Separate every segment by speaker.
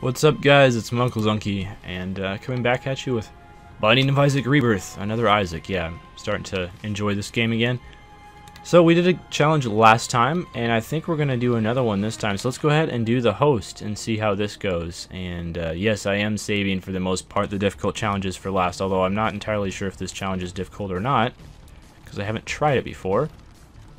Speaker 1: What's up, guys? It's my Uncle Zunky, and coming back at you with Binding of Isaac Rebirth. Another Isaac. Yeah, I'm starting to enjoy this game again. So we did a challenge last time, and I think we're going to do another one this time. So let's go ahead and do the host and see how this goes. And yes, I am saving for the most part the difficult challenges for last, although I'm not entirely sure if this challenge is difficult or not, because I haven't tried it before.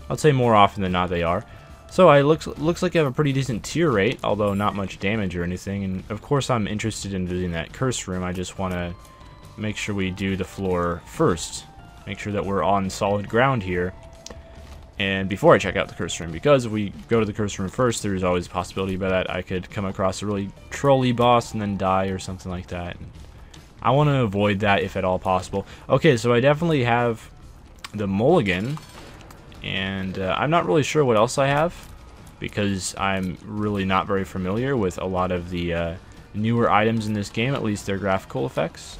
Speaker 1: I'd say more often than not they are. So it looks like I have a pretty decent tear rate, although not much damage or anything. And of course I'm interested in doing that curse room. I just want to make sure we do the floor first. Make sure that we're on solid ground here. And before I check out the curse room, because if we go to the curse room first, there's always a possibility that I could come across a really trolly boss and then die or something like that. And I want to avoid that if at all possible. Okay, so I definitely have the mulligan. And I'm not really sure what else I have, because I'm really not very familiar with a lot of the newer items in this game, at least their graphical effects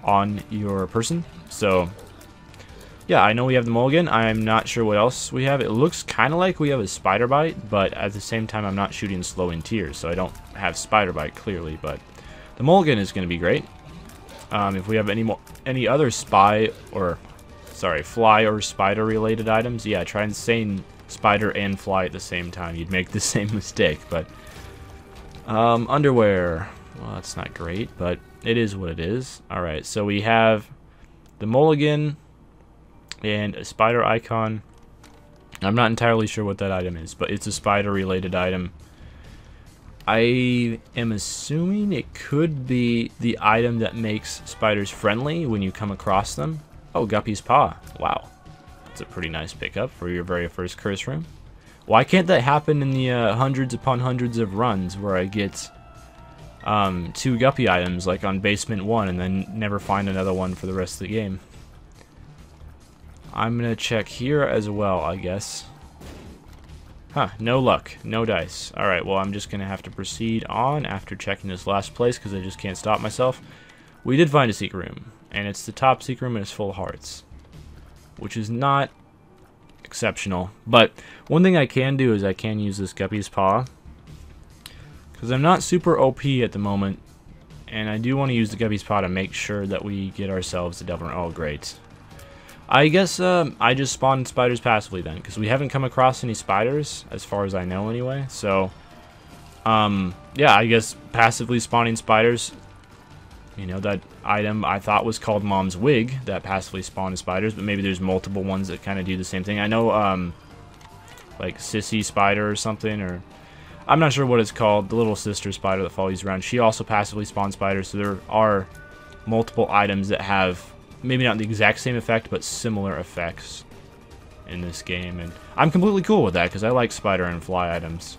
Speaker 1: on your person. So yeah, I know we have the mulligan. I'm not sure what else we have. It looks kind of like we have a spider bite, but at the same time I'm not shooting slowing tears, so I don't have spider bite clearly, but the mulligan is going to be great. If we have any other fly or spider related items, yeah, try and saying spider and fly at the same time. You'd make the same mistake. But underwear, well, that's not great, but it is what it is. Alright, so we have the mulligan and a spider icon. I'm not entirely sure what that item is, but it's a spider related item. I am assuming it could be the item that makes spiders friendly when you come across them. Oh, Guppy's Paw. Wow. That's a pretty nice pickup for your very first curse room. Why can't that happen in the hundreds upon hundreds of runs where I get 2 Guppy items, like on Basement 1, and then never find another one for the rest of the game? I'm going to check here as well, I guess. Huh, no luck. No dice. Alright, well, I'm just going to have to proceed on after checking this last place, because I just can't stop myself. We did find a secret room, and it's the top secret room and it's full of hearts, which is not exceptional. But one thing I can do is I can use this Guppy's Paw, because I'm not super OP at the moment, and I do want to use the Guppy's Paw to make sure that we get ourselves the Devil. Oh, great. I guess I just spawned spiders passively then, because we haven't come across any spiders, as far as I know anyway. So, yeah, I guess passively spawning spiders. You know, that item I thought was called Mom's Wig that passively spawned spiders, but maybe there's multiple ones that kind of do the same thing. I know, like Sissy Spider or something, or I'm not sure what it's called, the little sister spider that follows you around. She also passively spawns spiders, so there are multiple items that have maybe not the exact same effect, but similar effects in this game. And I'm completely cool with that, because I like spider and fly items.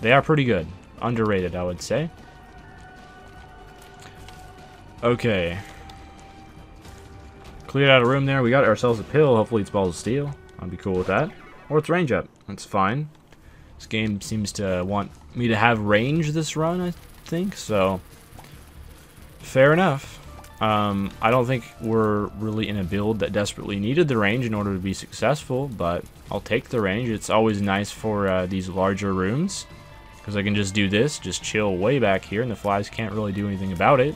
Speaker 1: They are pretty good. Underrated, I would say. Okay. Cleared out a room there. We got ourselves a pill. Hopefully it's balls of steel. I'd be cool with that. Or it's range up. That's fine. This game seems to want me to have range this run, I think. So, fair enough. I don't think we're really in a build that desperately needed the range in order to be successful, but I'll take the range. It's always nice for these larger rooms, because I can just do this, just chill way back here, and the flies can't really do anything about it.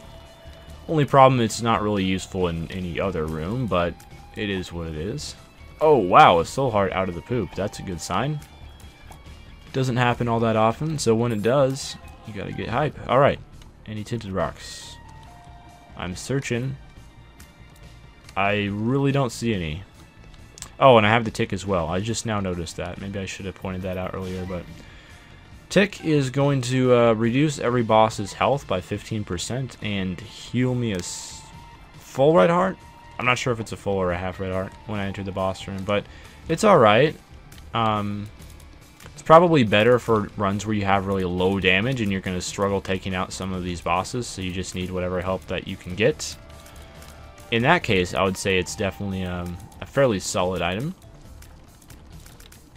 Speaker 1: Only problem, it's not really useful in any other room, but it is what it is. Oh, wow, a soul heart out of the poop. That's a good sign. Doesn't happen all that often, so when it does, you gotta get hype. Alright, any tinted rocks? I'm searching. I really don't see any. Oh, and I have the tick as well. I just now noticed that. Maybe I should have pointed that out earlier, but tick is going to reduce every boss's health by 15% and heal me a full red heart. I'm not sure if it's a full or a half red heart when I enter the boss room, but it's alright. It's probably better for runs where you have really low damage and you're going to struggle taking out some of these bosses, so you just need whatever help that you can get. In that case, I would say it's definitely a fairly solid item.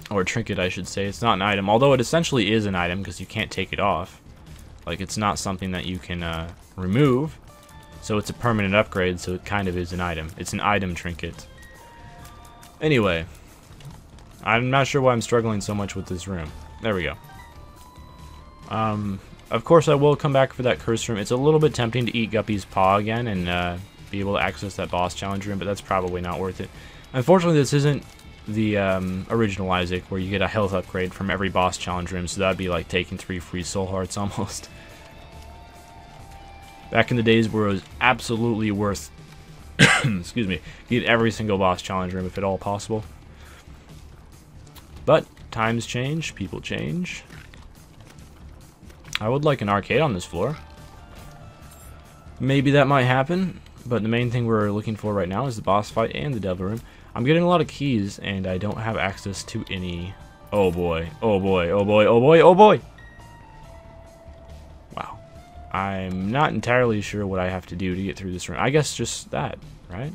Speaker 1: Or trinket, I should say. It's not an item, although it essentially is an item because you can't take it off. Like, it's not something that you can remove. So it's a permanent upgrade, so it kind of is an item. It's an item trinket. Anyway, I'm not sure why I'm struggling so much with this room. There we go. Of course, I will come back for that curse room. It's a little bit tempting to eat Guppy's paw again and be able to access that boss challenge room, but that's probably not worth it. Unfortunately, this isn't the original Isaac, where you get a health upgrade from every boss challenge room, so that'd be like taking 3 free soul hearts almost. Back in the days where it was absolutely worth, excuse me, get every single boss challenge room if at all possible. But times change, people change. I would like an arcade on this floor. Maybe that might happen, but the main thing we're looking for right now is the boss fight and the devil room. I'm getting a lot of keys, and I don't have access to any... Oh boy, oh boy, oh boy, oh boy, oh boy! Wow. I'm not entirely sure what I have to do to get through this room. I guess just that, right?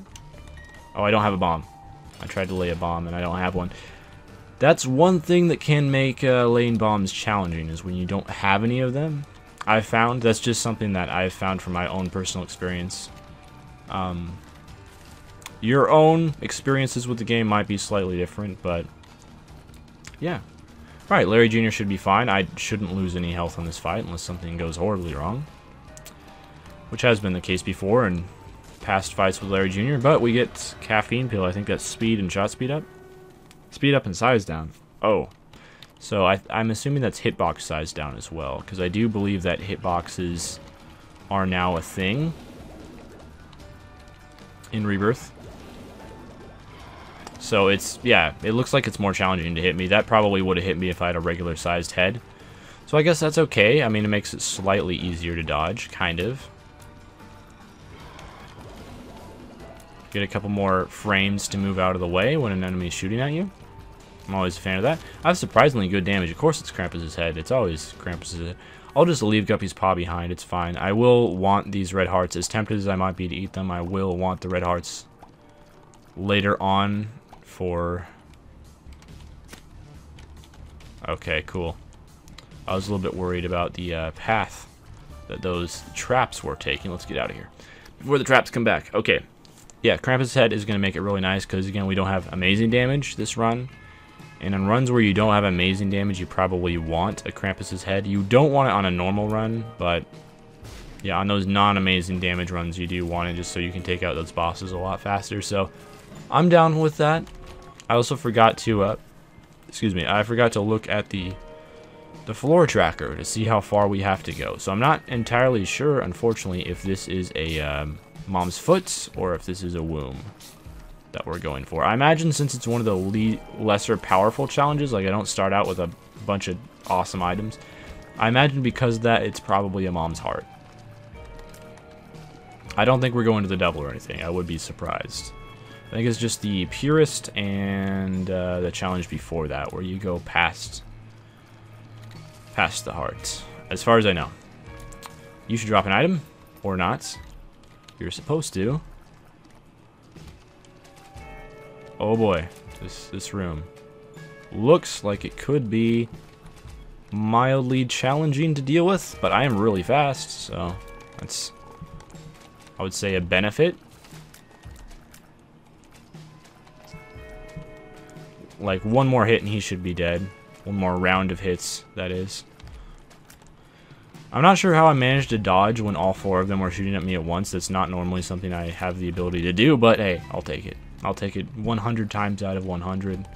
Speaker 1: Oh, I don't have a bomb. I tried to lay a bomb, and I don't have one. That's one thing that can make laying bombs challenging, is when you don't have any of them. I've found, that's just something that I've found from my own personal experience. Your own experiences with the game might be slightly different, but yeah. Alright, Larry Jr. should be fine. I shouldn't lose any health on this fight unless something goes horribly wrong, which has been the case before in past fights with Larry Jr., but we get caffeine pill. I think that's speed and shot speed up. Speed up and size down. Oh. So I'm assuming that's hitbox size down as well, because I do believe that hitboxes are now a thing in Rebirth. So it's, yeah, it looks like it's more challenging to hit me. That probably would have hit me if I had a regular sized head. So I guess that's okay. I mean, it makes it slightly easier to dodge, kind of. Get a couple more frames to move out of the way when an enemy's shooting at you. I'm always a fan of that. I have surprisingly good damage. Of course it's Krampus's head. It's always Krampus's head. I'll just leave Guppy's paw behind. It's fine. I will want these red hearts. As tempted as I might be to eat them, I will want the red hearts later on for... Okay, cool. I was a little bit worried about the path that those traps were taking. Let's get out of here before the traps come back. Okay. Yeah, Krampus's head is going to make it really nice because, again, we don't have amazing damage this run. And on runs where you don't have amazing damage, you probably want a Krampus's head. You don't want it on a normal run, but yeah, on those non-amazing damage runs, you do want it just so you can take out those bosses a lot faster. So I'm down with that. I also forgot to, I forgot to look at the floor tracker to see how far we have to go. So I'm not entirely sure, unfortunately, if this is a mom's foot or if this is a womb that we're going for. I imagine since it's one of the lesser powerful challenges, like I don't start out with a bunch of awesome items, I imagine because of that it's probably a mom's heart. I don't think we're going to the double or anything. I would be surprised. I think it's just the purest and the challenge before that where you go past the heart. As far as I know. You should drop an item or not. You're supposed to. Oh boy, this room looks like it could be mildly challenging to deal with, but I am really fast, so that's, I would say, a benefit. Like one more hit and he should be dead. One more round of hits, that is. I'm not sure how I managed to dodge when all 4 of them were shooting at me at once. That's not normally something I have the ability to do, but hey, I'll take it. I'll take it 100 times out of 100.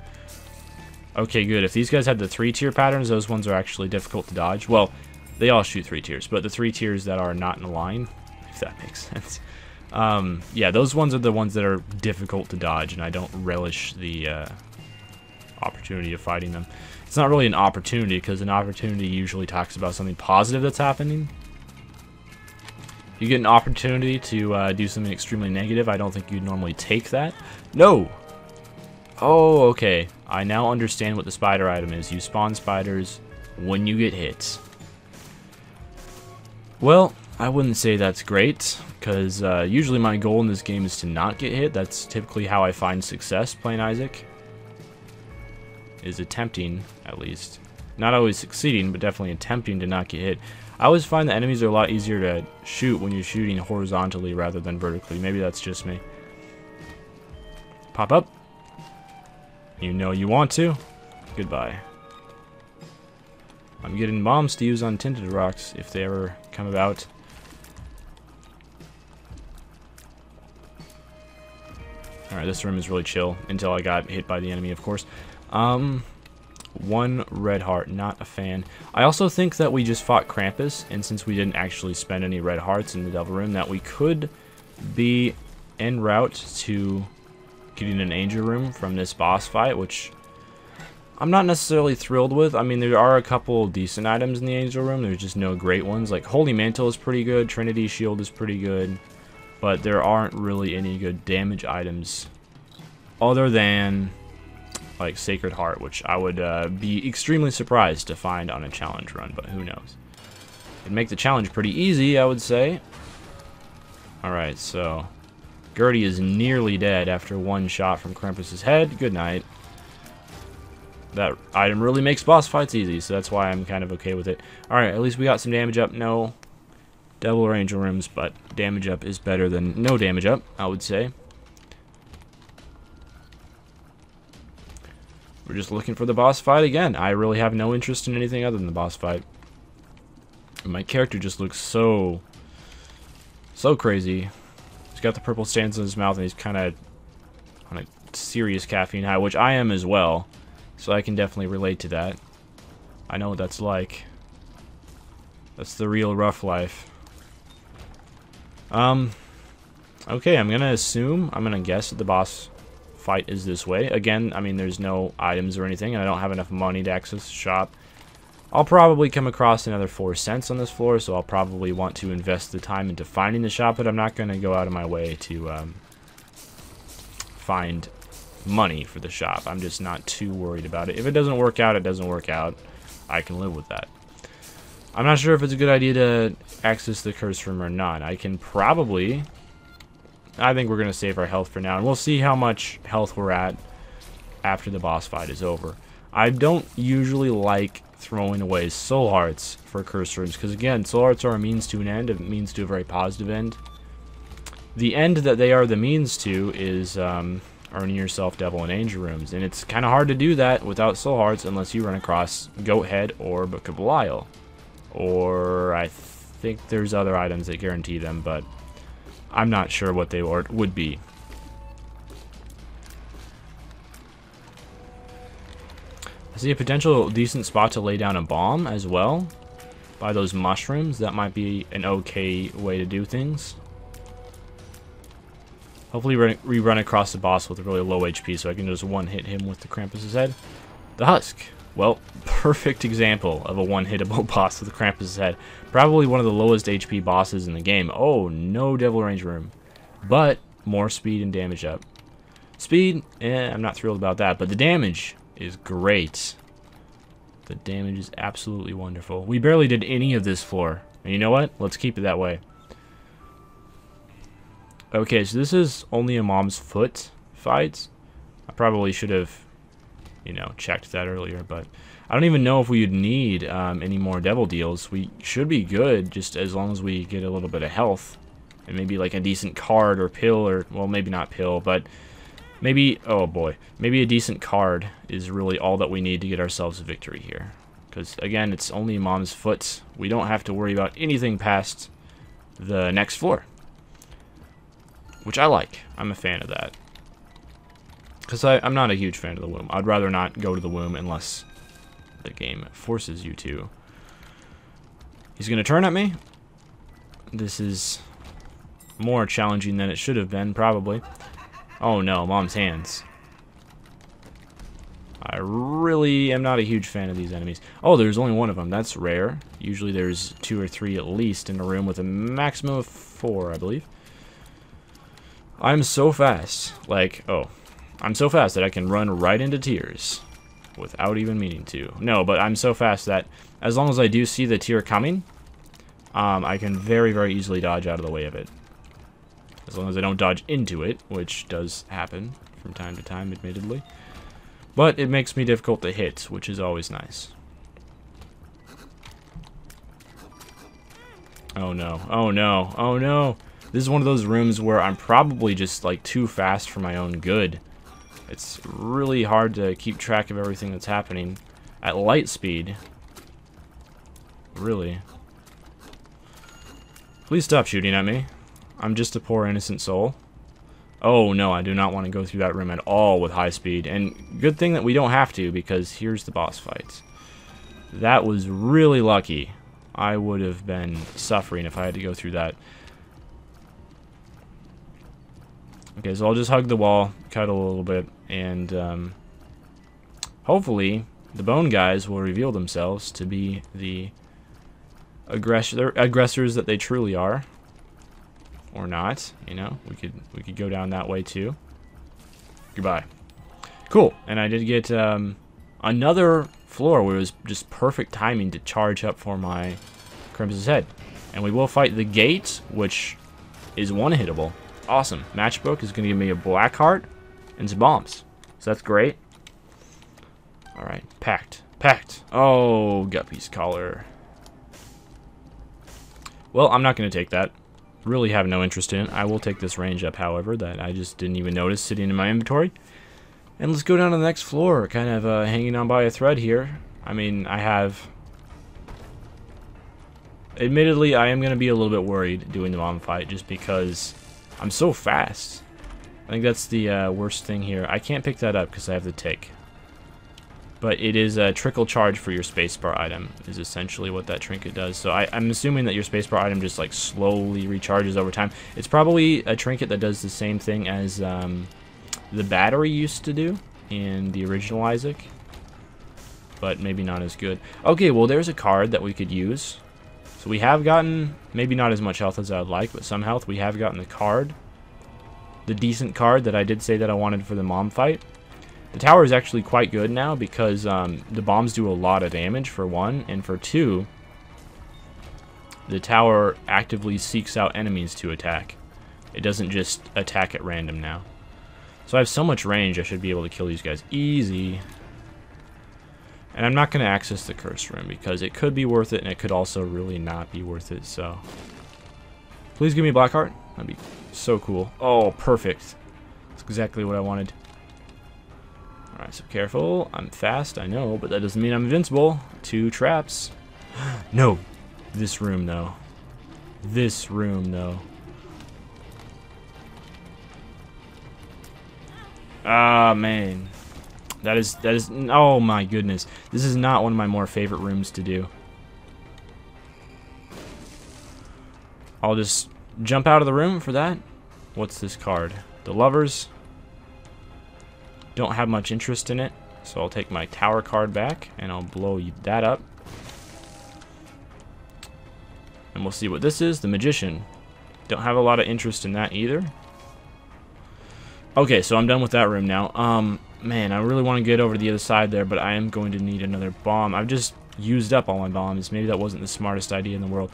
Speaker 1: Okay, good. If these guys had the 3-tier patterns, those ones are actually difficult to dodge. Well, they all shoot 3 tiers, but the 3 tiers that are not in a line, if that makes sense. Yeah, those ones are the ones that are difficult to dodge, and I don't relish the opportunity of fighting them. It's not really an opportunity, because an opportunity usually talks about something positive that's happening. You get an opportunity to do something extremely negative, I don't think you'd normally take that. No! Oh, okay. I now understand what the spider item is. You spawn spiders when you get hit. Well, I wouldn't say that's great, because usually my goal in this game is to not get hit. That's typically how I find success playing Isaac. Is attempting, at least. Not always succeeding, but definitely attempting to not get hit. I always find that enemies are a lot easier to shoot when you're shooting horizontally rather than vertically. Maybe that's just me. Pop up. You know you want to. Goodbye. I'm getting bombs to use on tinted rocks if they ever come about. Alright, this room is really chill until I got hit by the enemy, of course. One red heart, not a fan. I also think that we just fought Krampus, and since we didn't actually spend any red hearts in the Devil Room, that we could be en route to getting an Angel Room from this boss fight, which I'm not necessarily thrilled with. I mean, there are a couple decent items in the Angel Room. There's just no great ones. Like, Holy Mantle is pretty good. Trinity Shield is pretty good. But there aren't really any good damage items other than, like, Sacred Heart, which I would be extremely surprised to find on a challenge run, but who knows. It'd make the challenge pretty easy, I would say. Alright, so Gertie is nearly dead after one shot from Krampus's head. Good night. That item really makes boss fights easy, so that's why I'm kind of okay with it. Alright, at least we got some damage up. No Devil or Angel Rooms, but damage up is better than no damage up, I would say. We're just looking for the boss fight again. I really have no interest in anything other than the boss fight. My character just looks so crazy. He's got the purple stands in his mouth, and he's kind of on a serious caffeine high, which I am as well. So I can definitely relate to that. I know what that's like. That's the real rough life. Okay, I'm gonna guess that the boss fight is this way. Again, I mean, there's no items or anything, and I don't have enough money to access the shop. I'll probably come across another 4 cents on this floor, so I'll probably want to invest the time into finding the shop, but I'm not gonna go out of my way to find money for the shop. I'm just not too worried about it. If it doesn't work out, it doesn't work out. I can live with that. I'm not sure if it's a good idea to access the curse room or not. I think we're going to save our health for now, and we'll see how much health we're at after the boss fight is over. I don't usually like throwing away soul hearts for curse rooms, because again, soul hearts are a means to an end, a means to a very positive end. The end that they are the means to is earning yourself Devil and Angel Rooms, and it's kind of hard to do that without soul hearts unless you run across Goat Head or Book of Belial. Or I think there's other items that guarantee them, but I'm not sure what they would be. I see a potential decent spot to lay down a bomb as well. By those mushrooms, that might be an okay way to do things. Hopefully we run across the boss with a really low HP so I can just one-hit him with the Krampus's head. The Husk. Well, perfect example of a one-hittable boss with the Krampus's head. Probably one of the lowest HP bosses in the game. Oh, no Devil Range Room. But more speed and damage up. Speed, I'm not thrilled about that, but the damage is great. The damage is absolutely wonderful. We barely did any of this floor. And you know what? Let's keep it that way. Okay, so this is only a mom's foot fight. I probably should have, you know, checked that earlier, but I don't even know if we would need any more devil deals. We should be good, just as long as we get a little bit of health. And maybe like a decent card or pill, or, well, maybe not pill, but maybe, oh boy, maybe a decent card is really all that we need to get ourselves a victory here. Because, again, it's only mom's foot. We don't have to worry about anything past the next floor. Which I like. I'm a fan of that. Because I'm not a huge fan of the womb. I'd rather not go to the womb unless the game forces you to. He's going to turn at me. This is more challenging than it should have been, probably. Oh no, mom's hands. I really am not a huge fan of these enemies. Oh, there's only one of them. That's rare. Usually there's 2 or 3 at least in a room with a maximum of 4, I believe. I'm so fast. Like, oh. I'm so fast that I can run right into tears without even meaning to. No, but I'm so fast that as long as I do see the tear coming, I can very, very easily dodge out of the way of it. As long as I don't dodge into it, which does happen from time to time, admittedly. But it makes me difficult to hit, which is always nice. Oh no, oh no, oh no. This is one of those rooms where I'm probably just like too fast for my own good. It's really hard to keep track of everything that's happening at light speed. Really. Please stop shooting at me. I'm just a poor innocent soul. Oh no, I do not want to go through that room at all with high speed. And good thing that we don't have to, because here's the boss fight. That was really lucky. I would have been suffering if I had to go through that. Okay, so I'll just hug the wall, cuddle a little bit, and hopefully the bone guys will reveal themselves to be the aggressors that they truly are. Or not, you know, we could go down that way too. Goodbye. Cool, and I did get another floor where it was just perfect timing to charge up for my Crimson's Head. And we will fight the gate, which is one-hittable. Awesome. Matchbook is going to give me a black heart and some bombs. So that's great. Alright, packed. Packed. Oh, Guppy's collar. Well, I'm not going to take that. Really have no interest in it. I will take this range up, however, that I just didn't even notice sitting in my inventory. And let's go down to the next floor, kind of hanging on by a thread here. I mean, I have... Admittedly, I am going to be a little bit worried doing the mom fight, just because I'm so fast. I think that's the worst thing here. I can't pick that up because I have the tick. But it is a trickle charge for your spacebar item, is essentially what that trinket does. So I'm assuming that your spacebar item just like slowly recharges over time. It's probably a trinket that does the same thing as the battery used to do in the original Isaac, but maybe not as good. Okay, well there's a card that we could use. So we have gotten, maybe not as much health as I would like, but some health. We have gotten the card, the decent card that I did say that I wanted for the mom fight. The tower is actually quite good now because the bombs do a lot of damage, for one, and for two, the tower actively seeks out enemies to attack. It doesn't just attack at random now. So I have so much range, I should be able to kill these guys easy. And I'm not going to access the curse room because it could be worth it, and it could also really not be worth it, so... Please give me a black heart. That'd be so cool. Oh, perfect. That's exactly what I wanted. Alright, so careful. I'm fast, I know, but that doesn't mean I'm invincible. 2 traps. No! This room, though. This room, though. Ah, man. That is, oh my goodness. This is not one of my more favorite rooms to do. I'll just jump out of the room for that. What's this card? The Lovers. Don't have much interest in it, so I'll take my tower card back and I'll blow that up. And we'll see what this is. The Magician. Don't have a lot of interest in that either. Okay, so I'm done with that room now. Man, I really want to get over to the other side there, but I am going to need another bomb. I've just used up all my bombs. Maybe that wasn't the smartest idea in the world.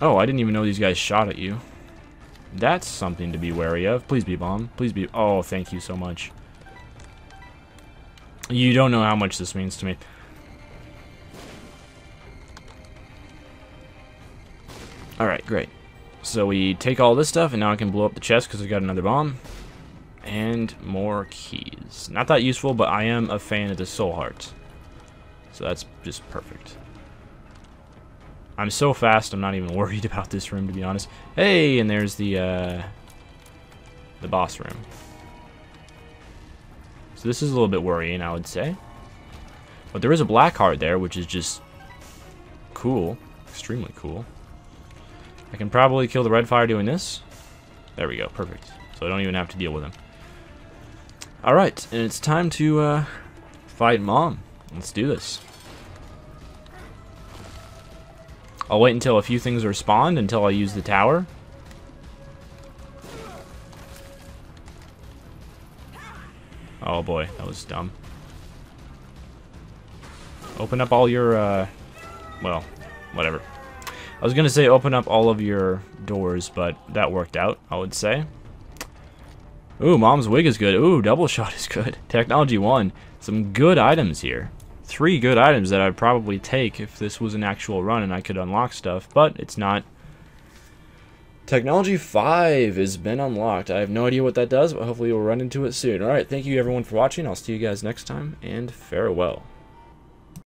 Speaker 1: Oh, I didn't even know these guys shot at you. That's something to be wary of. Please be bomb. Please be... Oh, thank you so much. You don't know how much this means to me. Alright, great. So we take all this stuff, and now I can blow up the chest because I got another bomb. And more keys. Not that useful, but I am a fan of the soul heart. So that's just perfect. I'm so fast, I'm not even worried about this room, to be honest. Hey, and there's the boss room. So this is a little bit worrying, I would say. But there is a black heart there, which is just cool. Extremely cool. I can probably kill the red fire doing this. There we go, perfect. So I don't even have to deal with him. Alright, and it's time to fight Mom. Let's do this. I'll wait until a few things are spawned until I use the tower. Oh boy, that was dumb. Open up all your, well, whatever. I was gonna say open up all of your doors, but that worked out, I would say. Ooh, Mom's wig is good. Ooh, double shot is good. Technology 1. Some good items here. 3 good items that I'd probably take if this was an actual run and I could unlock stuff, but it's not. Technology 5 has been unlocked. I have no idea what that does, but hopefully we'll run into it soon. Alright, thank you everyone for watching. I'll see you guys next time, and farewell.